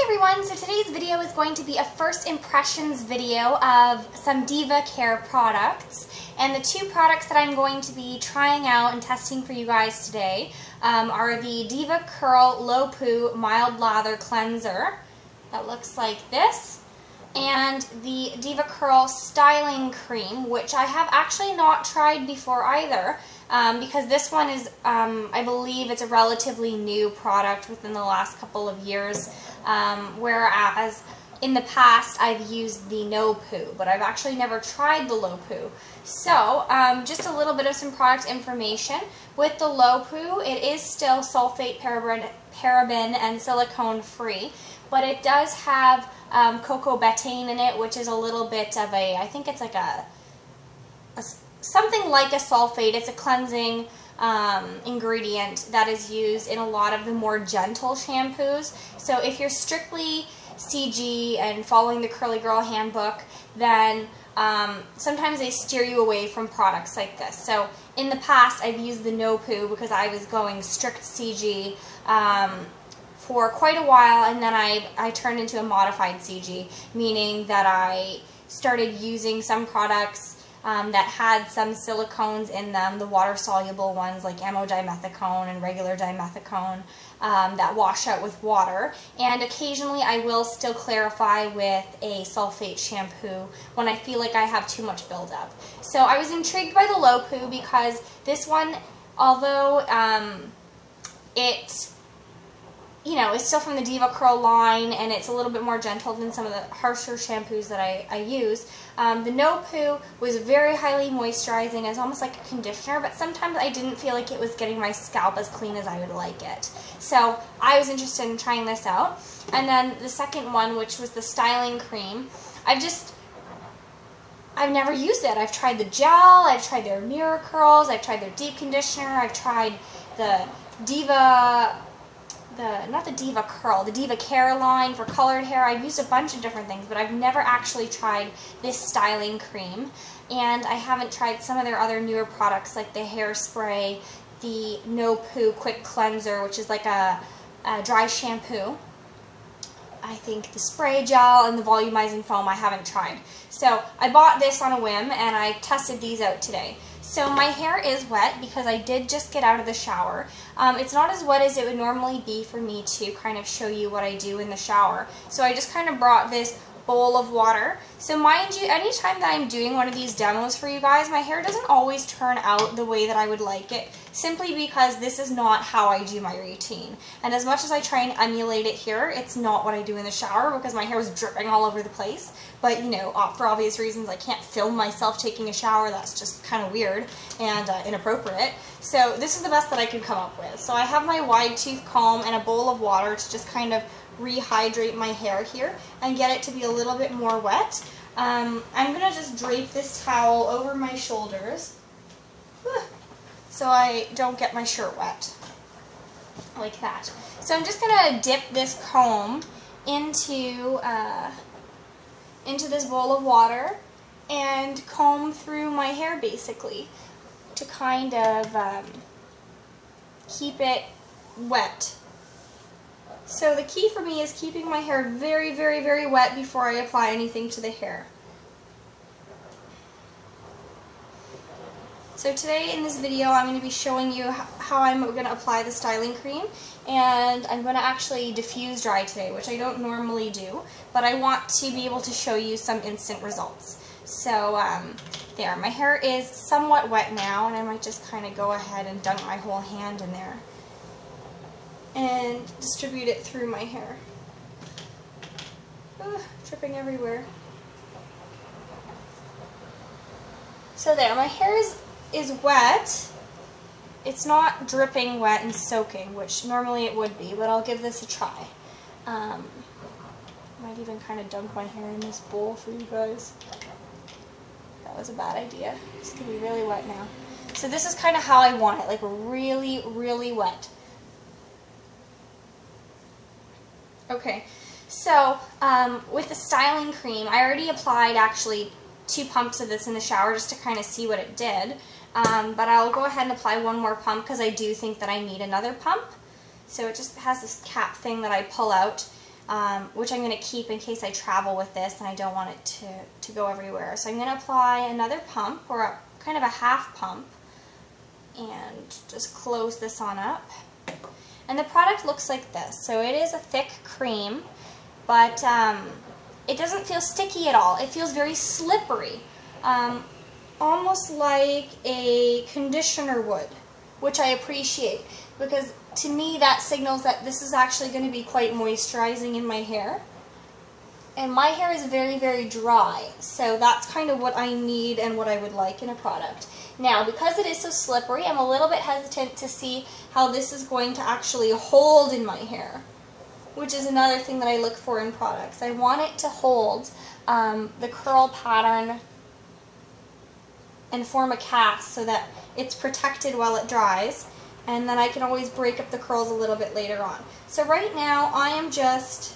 everyone, so today's video is going to be a first impressions video of some DevaCurl products, and the two products that I'm going to be trying out and testing for you guys today are the DevaCurl Low-Poo Mild Lather Cleanser that looks like this, and the DevaCurl Styling Cream, which I have actually not tried before either, because this one is, I believe it's a relatively new product within the last couple of years, whereas in the past I've used the No-Poo, but I've actually never tried the Low-Poo. So, just a little bit of some product information. With the Low-Poo, it is still sulfate, paraben, and silicone free, but it does have cocoa betaine in it, which is a little bit of a, I think it's like something like a sulfate. It's a cleansing ingredient that is used in a lot of the more gentle shampoos. So if you're strictly CG and following the Curly Girl handbook, then sometimes they steer you away from products like this. So in the past I've used the No-Poo because I was going strict CG for quite a while, and then I turned into a modified CG, meaning that I started using some products that had some silicones in them, the water-soluble ones like amodimethicone and regular dimethicone that wash out with water. And occasionally I will still clarify with a sulfate shampoo when I feel like I have too much buildup. So I was intrigued by the Low-Poo because this one, although it's still from the DevaCurl line, and it's a little bit more gentle than some of the harsher shampoos that I use. The No-Poo was very highly moisturizing. It's almost like a conditioner, but sometimes I didn't feel like it was getting my scalp as clean as I would like it. So I was interested in trying this out. And then the second one, which was the styling cream, I've never used it. I've tried the gel, I've tried their mirror curls, I've tried their deep conditioner, I've tried the not the DevaCurl, the DevaCare line for colored hair. I've used a bunch of different things, but I've never actually tried this styling cream. And I haven't tried some of their other newer products like the hairspray, the No-Poo Quick Cleanser, which is like a dry shampoo. I think the spray gel and the volumizing foam I haven't tried. So I bought this on a whim and I tested these out today. So my hair is wet because I did just get out of the shower. It's not as wet as it would normally be for me to kind of show you what I do in the shower. So I just kind of brought this bowl of water. So mind you, anytime that I'm doing one of these demos for you guys, my hair doesn't always turn out the way that I would like it, simply because this is not how I do my routine. And as much as I try and emulate it here, it's not what I do in the shower because my hair is dripping all over the place. But, you know, for obvious reasons, I can't film myself taking a shower. That's just kind of weird and inappropriate. So this is the best that I could come up with. So I have my wide tooth comb and a bowl of water to just kind of rehydrate my hair here and get it to be a little bit more wet. I'm going to just drape this towel over my shoulders so I don't get my shirt wet like that. So I'm just going to dip this comb into this bowl of water and comb through my hair basically to kind of keep it wet. So the key for me is keeping my hair very, very, very wet before I apply anything to the hair. So today in this video I'm going to be showing you how I'm going to apply the styling cream, and I'm going to actually diffuse dry today, which I don't normally do, but I want to be able to show you some instant results. So there, my hair is somewhat wet now, and I might just kind of go ahead and dunk my whole hand in there and distribute it through my hair. Dripping everywhere. So there, my hair is wet. It's not dripping wet and soaking, which normally it would be, but I'll give this a try. Might even kind of dunk my hair in this bowl for you guys. That was a bad idea. It's going to be really wet now. So this is kind of how I want it, like really, really wet. Okay, so with the styling cream, I already applied actually 2 pumps of this in the shower just to kind of see what it did. But I'll go ahead and apply one more pump because I do think that I need another pump. So it just has this cap thing that I pull out which I'm going to keep in case I travel with this and I don't want it to go everywhere. So I'm going to apply another pump, or kind of a half pump, and just close this on up. And the product looks like this. So it is a thick cream, but it doesn't feel sticky at all. It feels very slippery, almost like a conditioner would, which I appreciate, because to me that signals that this is actually going to be quite moisturizing in my hair. And my hair is very, very dry, so that's kind of what I need and what I would like in a product. Now, because it is so slippery, I'm a little bit hesitant to see how this is going to actually hold in my hair, which is another thing that I look for in products. I want it to hold the curl pattern and form a cast so that it's protected while it dries, and then I can always break up the curls a little bit later on. So right now I am just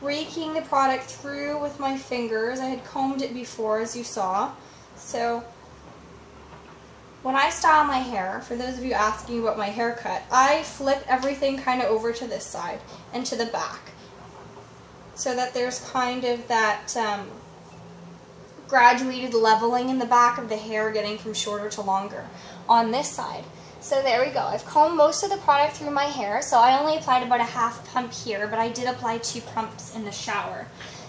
raking the product through with my fingers. I had combed it before, as you saw. So when I style my hair, for those of you asking about my haircut, I flip everything kind of over to this side and to the back, so that there's kind of that graduated leveling in the back of the hair, getting from shorter to longer on this side. So there we go. I've combed most of the product through my hair, so I only applied about a half pump here, but I did apply 2 pumps in the shower.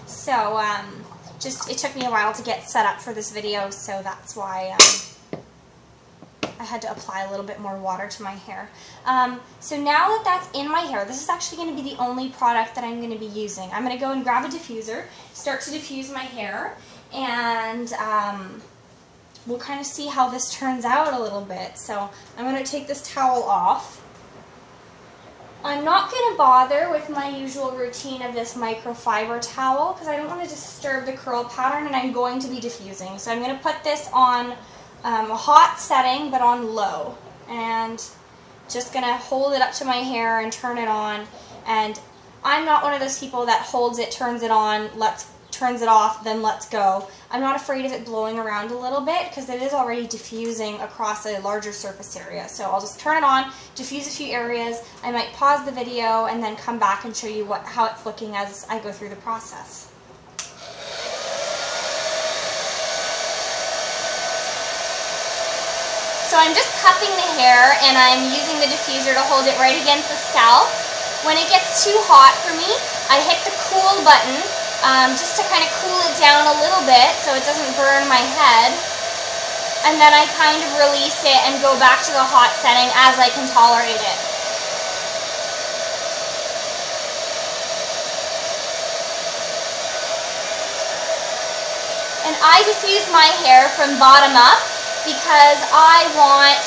So it took me a while to get set up for this video, so that's why I had to apply a little bit more water to my hair. So now that that's in my hair, this is actually going to be the only product that I'm going to be using. I'm going to go and grab a diffuser, start to diffuse my hair, and we'll kind of see how this turns out a little bit. So I'm going to take this towel off. I'm not going to bother with my usual routine of this microfiber towel because I don't want to disturb the curl pattern, and I'm going to be diffusing. So I'm going to put this on a hot setting, but on low, and just going to hold it up to my hair and turn it on. And I'm not one of those people that holds it, turns it on, turns it off, then lets go. I'm not afraid of it blowing around a little bit because it is already diffusing across a larger surface area. So I'll just turn it on, diffuse a few areas. I might pause the video and then come back and show you how it's looking as I go through the process. So I'm just cupping the hair, and I'm using the diffuser to hold it right against the scalp. When it gets too hot for me, I hit the cool button just to kind of cool it down a little bit so it doesn't burn my head. And then I kind of release it and go back to the hot setting as I can tolerate it. And I diffuse my hair from bottom up because I want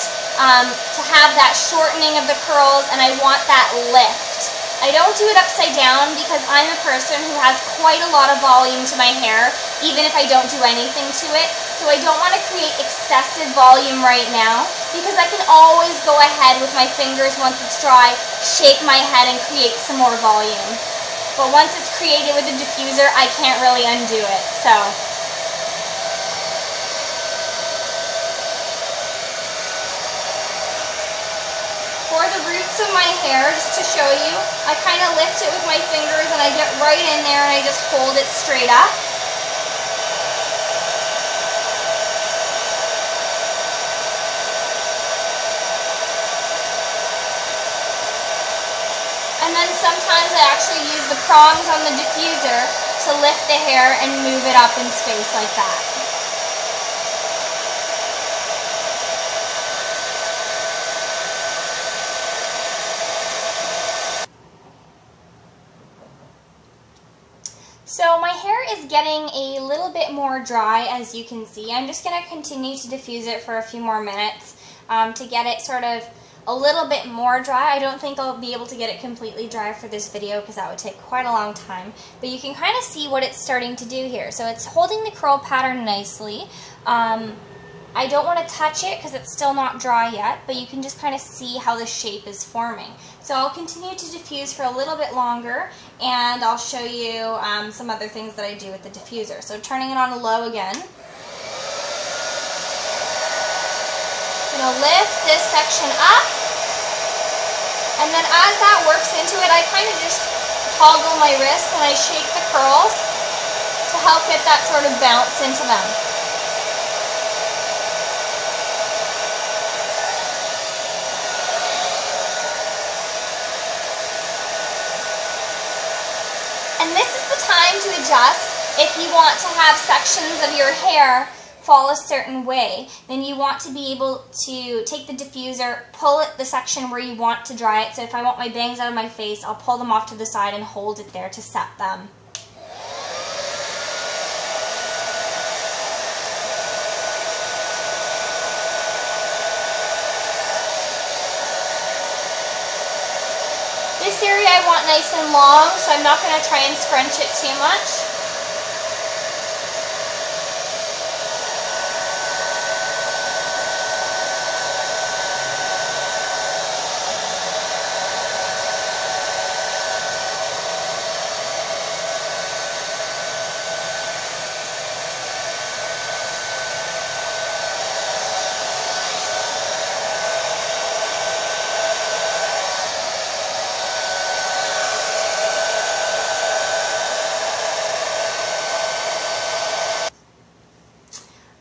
to have that shortening of the curls, and I want that lift. I don't do it upside down because I'm a person who has quite a lot of volume to my hair, even if I don't do anything to it. So I don't want to create excessive volume right now, because I can always go ahead with my fingers once it's dry, shake my head and create some more volume. But once it's created with the diffuser, I can't really undo it. So for the roots of my hair, just to show you, I kind of lift it with my fingers and I get right in there and I just hold it straight up. And then sometimes I actually use the prongs on the diffuser to lift the hair and move it up in space like that. So my hair is getting a little bit more dry, as you can see. I'm just going to continue to diffuse it for a few more minutes to get it sort of a little bit more dry. I don't think I'll be able to get it completely dry for this video because that would take quite a long time. But you can kind of see what it's starting to do here. So it's holding the curl pattern nicely. I don't want to touch it because it's still not dry yet, but you can just kind of see how the shape is forming. So I'll continue to diffuse for a little bit longer, and I'll show you some other things that I do with the diffuser. So turning it on low again. I'm going to lift this section up, and then as that works into it, I kind of just toggle my wrist when I shake the curls to help get that sort of bounce into them. And this is the time to adjust. If you want to have sections of your hair fall a certain way, then you want to be able to take the diffuser, pull it the section where you want to dry it. So if I want my bangs out of my face, I'll pull them off to the side and hold it there to set them. This area I want nice and long, so I'm not going to try and scrunch it too much.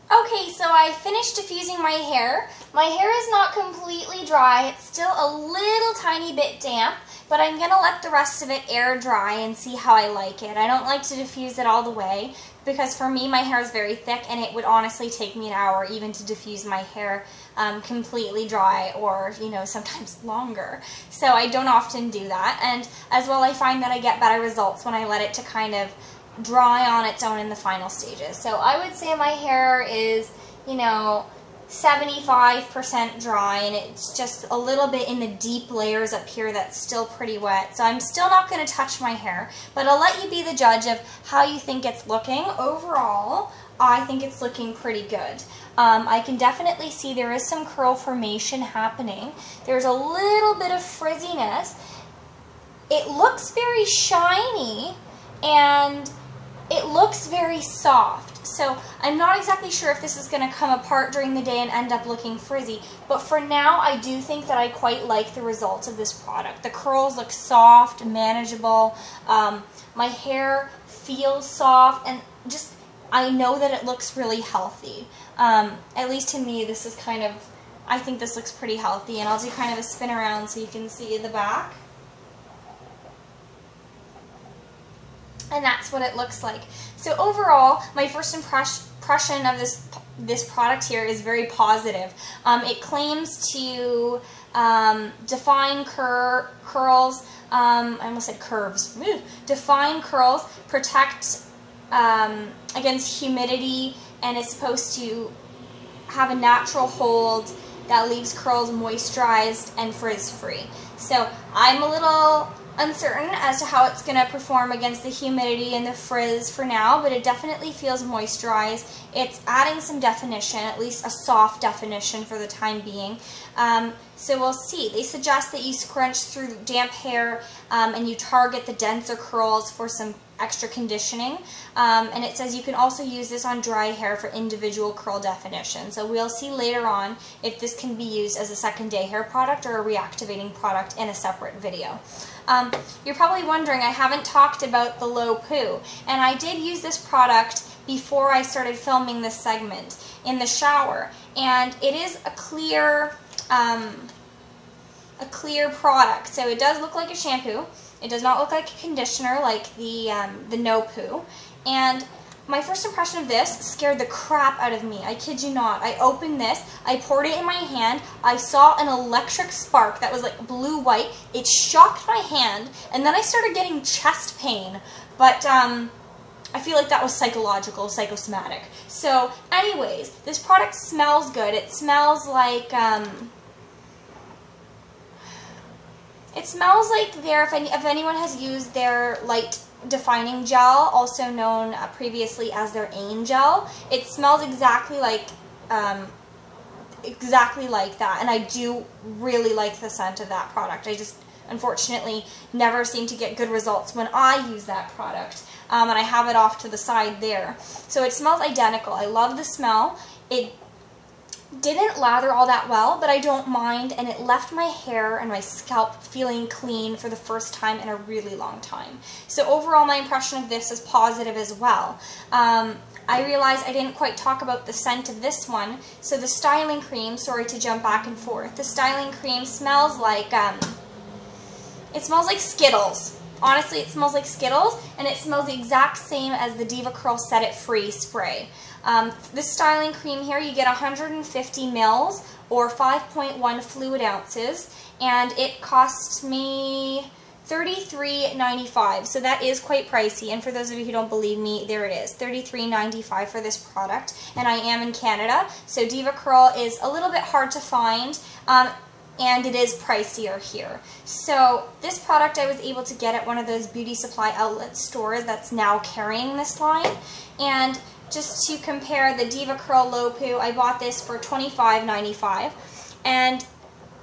Okay, so I finished diffusing my hair. My hair is not completely dry. It's still a little tiny bit damp, but I'm going to let the rest of it air dry and see how I like it. I don't like to diffuse it all the way because for me my hair is very thick and it would honestly take me an hour even to diffuse my hair completely dry, or sometimes longer. So I don't often do that, and as well I find that I get better results when I let it to kind of dry on its own in the final stages. So I would say my hair is 75% dry, and it's just a little bit in the deep layers up here that's still pretty wet. So I'm still not going to touch my hair, but I'll let you be the judge of how you think it's looking. Overall, I think it's looking pretty good. I can definitely see there is some curl formation happening. There's a little bit of frizziness. It looks very shiny, and it looks very soft. So I'm not exactly sure if this is going to come apart during the day and end up looking frizzy, but for now I do think that I quite like the results of this product. The curls look soft, manageable, my hair feels soft, and just I know that it looks really healthy. At least to me, this is I think this looks pretty healthy, and I'll do kind of a spin around so you can see the back. And that's what it looks like. So overall, my first impression of this product here is very positive. It claims to define curls, I almost said curves, define curls, protect against humidity, and is supposed to have a natural hold that leaves curls moisturized and frizz-free. So I'm a little uncertain as to how it's going to perform against the humidity and the frizz for now, but it definitely feels moisturized. It's adding some definition, at least a soft definition for the time being. So we'll see. They suggest that you scrunch through damp hair and you target the denser curls for some extra conditioning. And it says you can also use this on dry hair for individual curl definition. So we'll see later on if this can be used as a second day hair product or a reactivating product in a separate video. You're probably wondering, I haven't talked about the Low-Poo, and I did use this product before I started filming this segment in the shower, and it is a clear product. So it does look like a shampoo. It does not look like a conditioner like the No-Poo. And my first impression of this scared the crap out of me. I kid you not. I opened this, I poured it in my hand, I saw an electric spark that was like blue-white. It shocked my hand, and then I started getting chest pain. But I feel like that was psychological, psychosomatic. So anyways, this product smells good. It smells like if anyone has used their light defining gel, also known previously as their Angel, it smells exactly like that, and I do really like the scent of that product. I just unfortunately never seem to get good results when I use that product, and I have it off to the side there. So it smells identical. I love the smell. It didn't lather all that well, but I don't mind, and it left my hair and my scalp feeling clean for the first time in a really long time. So overall, my impression of this is positive as well. I realized I didn't quite talk about the scent of this one. So the styling cream, sorry to jump back and forth, the styling cream smells like, it smells like Skittles. Honestly, it smells like Skittles, and it smells the exact same as the DevaCurl Set It Free spray. This styling cream here, you get 150 mils or 5.1 fluid ounces, and it cost me $33.95, so that is quite pricey. And for those of you who don't believe me, there it is, $33.95 for this product, and I am in Canada, so DevaCurl is a little bit hard to find, and it is pricier here. So this product I was able to get at one of those beauty supply outlet stores that's now carrying this line, and just to compare the DevaCurl Low-Poo, I bought this for $25.95, and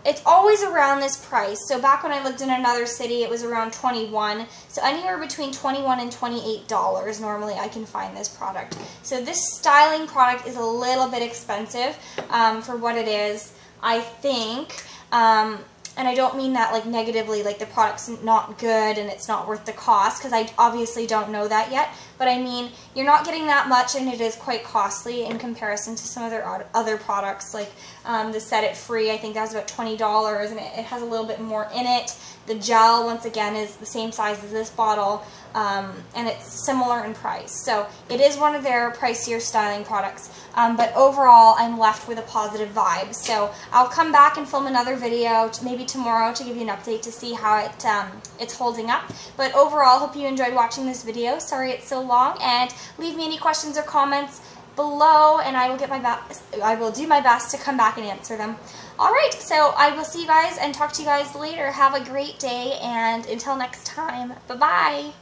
it's always around this price. So back when I lived in another city, it was around $21. So anywhere between $21 and $28 normally I can find this product. So this styling product is a little bit expensive for what it is, I think. And I don't mean that like negatively, like the product's not good and it's not worth the cost, because I obviously don't know that yet. But I mean, you're not getting that much, and it is quite costly in comparison to some other products, like the Set It Free. I think that was about $20, and it has a little bit more in it. The gel, once again, is the same size as this bottle, and it's similar in price. So it is one of their pricier styling products, but overall I'm left with a positive vibe. So I'll come back and film another video, maybe tomorrow, to give you an update to see how it's holding up. But overall, hope you enjoyed watching this video. Sorry it's so long, and leave me any questions or comments below, and I will do my best to come back and answer them. Alright, so I will see you guys and talk to you guys later. Have a great day, and until next time, bye-bye.